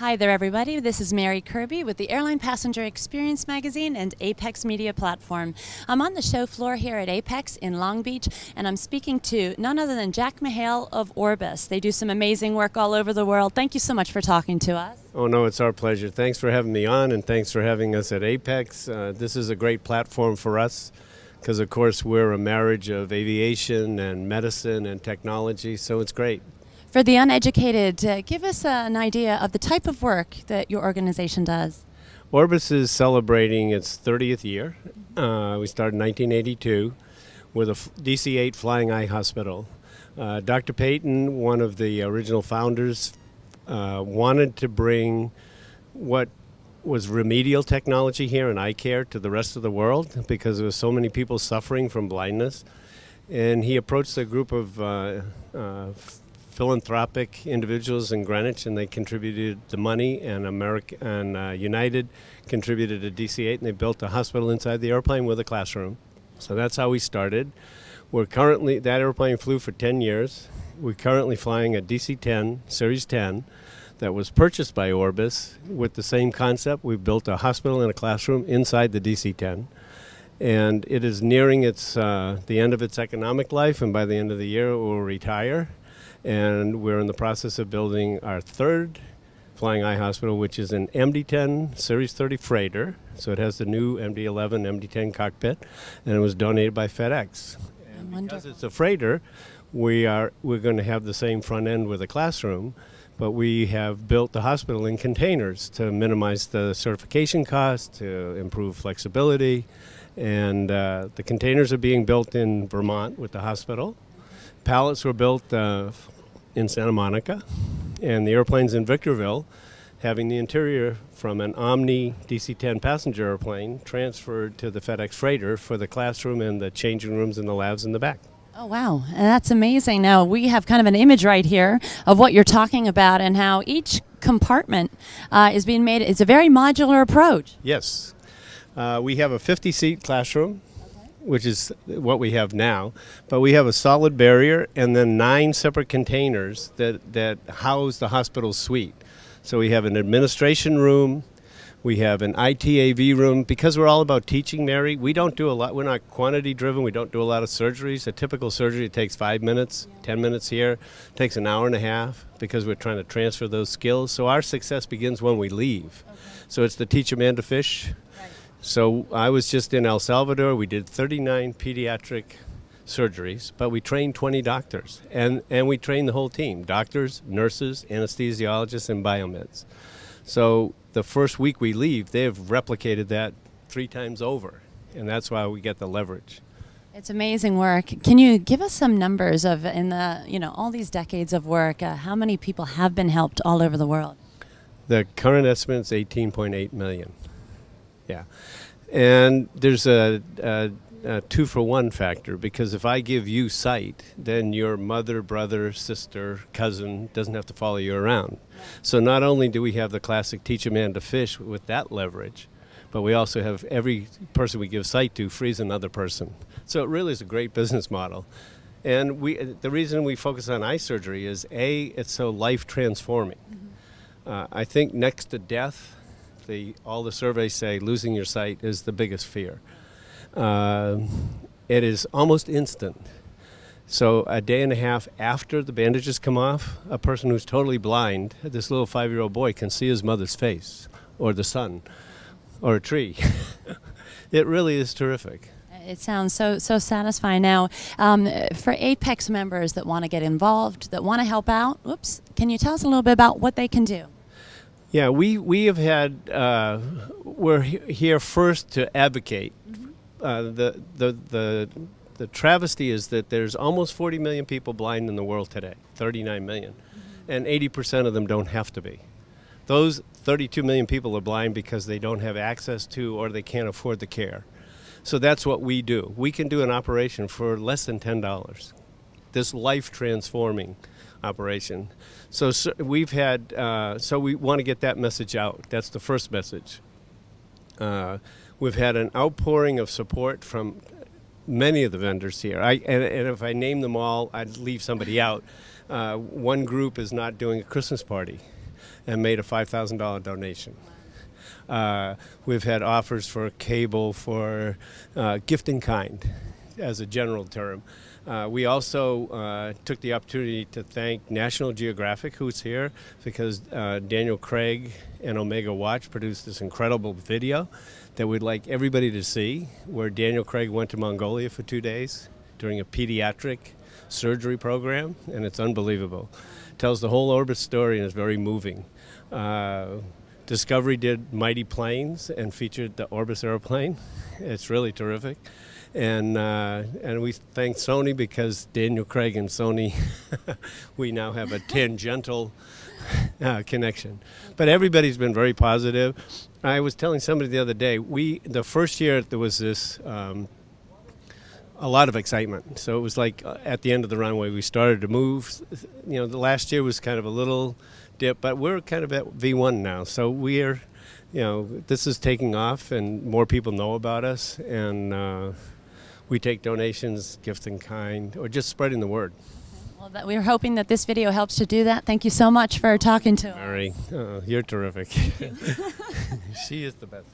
Hi there, everybody. This is Mary Kirby with the Airline Passenger Experience magazine and Apex Media Platform. I'm on the show floor here at Apex in Long Beach, and I'm speaking to none other than Jack McHale of ORBIS. They do some amazing work all over the world. Thank you so much for talking to us. Oh, no, it's our pleasure. Thanks for having me on, and thanks for having us at Apex. This is a great platform for us because, of course, we're a marriage of aviation and medicine and technology, so it's great. For the uneducated, give us an idea of the type of work that your organization does. ORBIS is celebrating its 30th year. We started in 1982 with a DC-8 flying eye hospital. Dr. Payton, one of the original founders, wanted to bring what was remedial technology here in eye care to the rest of the world because there were so many people suffering from blindness. And he approached a group of philanthropic individuals in Greenwich, and they contributed the money, and United contributed a DC-8, and they built a hospital inside the airplane with a classroom. So that's how we started. That airplane flew for 10 years. We're currently flying a DC-10, Series 10, that was purchased by ORBIS with the same concept. We've built a hospital and a classroom inside the DC-10. And it is nearing the end of its economic life, and by the end of the year it will retire. And we're in the process of building our third flying eye hospital, which is an MD-10 Series 30 freighter. So it has the new MD-11, MD-10 cockpit, and it was donated by FedEx. And because it's a freighter, we're going to have the same front end with a classroom, but we have built the hospital in containers to minimize the certification costs, to improve flexibility. And the containers are being built in Vermont with the hospital. Pallets were built in Santa Monica, and the airplane's in Victorville, having the interior from an Omni DC-10 passenger airplane transferred to the FedEx freighter for the classroom and the changing rooms and the labs in the back. Oh, wow. That's amazing. Now, we have kind of an image right here of what you're talking about and how each compartment is being made. It's a very modular approach. Yes. We have a 50-seat classroom, which is what we have now, but we have a solid barrier and then 9 separate containers that house the hospital suite. So we have an administration room, we have an ITAV room. Because we're all about teaching, Mary, we don't do a lot. We're not quantity driven. We don't do a lot of surgeries. A typical surgery takes 5 minutes, 10 minutes here. It takes an hour and a half because we're trying to transfer those skills. So our success begins when we leave. Okay. So it's to teach a man to fish. So I was just in El Salvador. We did 39 pediatric surgeries, but we trained 20 doctors. And we trained the whole team, doctors, nurses, anesthesiologists, and biomeds. So the first week we leave, they've replicated that 3 times over, and that's why we get the leverage. It's amazing work. Can you give us some numbers of, in the, all these decades of work, how many people have been helped all over the world? The current estimate is 18.8 million. Yeah, and there's a 2-for-1 factor, because if I give you sight, then your mother, brother, sister, cousin doesn't have to follow you around. Right. So not only do we have the classic teach a man to fish with that leverage, but we also have every person we give sight to frees another person. So it really is a great business model. And the reason we focus on eye surgery is, A, it's so life transforming. Mm-hmm. I think next to death, all the surveys say losing your sight is the biggest fear. It is almost instant. So a day and a half after the bandages come off, a person who's totally blind, this little 5-year-old boy, can see his mother's face, or the sun, or a tree. It really is terrific. It sounds so satisfying. Now, for Apex members that want to get involved, that want to help out, can you tell us a little bit about what they can do? Yeah, we have had, we're here first to advocate. The travesty is that there's almost 40 million people blind in the world today, 39 million, and 80% of them don't have to be. Those 32 million people are blind because they don't have access to or they can't afford the care. So that's what we do. We can do an operation for less than $10. This life-transforming operation. So we've had, so we want to get that message out. That's the first message. We've had an outpouring of support from many of the vendors here. And if I name them all, I'd leave somebody out. One group is not doing a Christmas party. and made a $5,000 donation. We've had offers for cable, for gift in kind, as a general term. We also took the opportunity to thank National Geographic, who's here, because Daniel Craig and Omega Watch produced this incredible video that we'd like everybody to see, where Daniel Craig went to Mongolia for 2 days during a pediatric surgery program, and it's unbelievable. Tells the whole Orbis story and is very moving. Discovery did Mighty Planes and featured the Orbis airplane. It's really terrific. And we thank Sony, because Daniel Craig and Sony, we now have a tangential connection. But everybody's been very positive. I was telling somebody the other day, the first year there was this a lot of excitement. So it was like at the end of the runway we started to move. You know, the last year was kind of a little dip, but we're kind of at V1 now. So we're, you know, this is taking off and more people know about us, and we take donations, gifts in kind, or just spreading the word. Well, we're hoping that this video helps to do that. Thank you so much for talking to us. Mary, you're terrific. She is the best.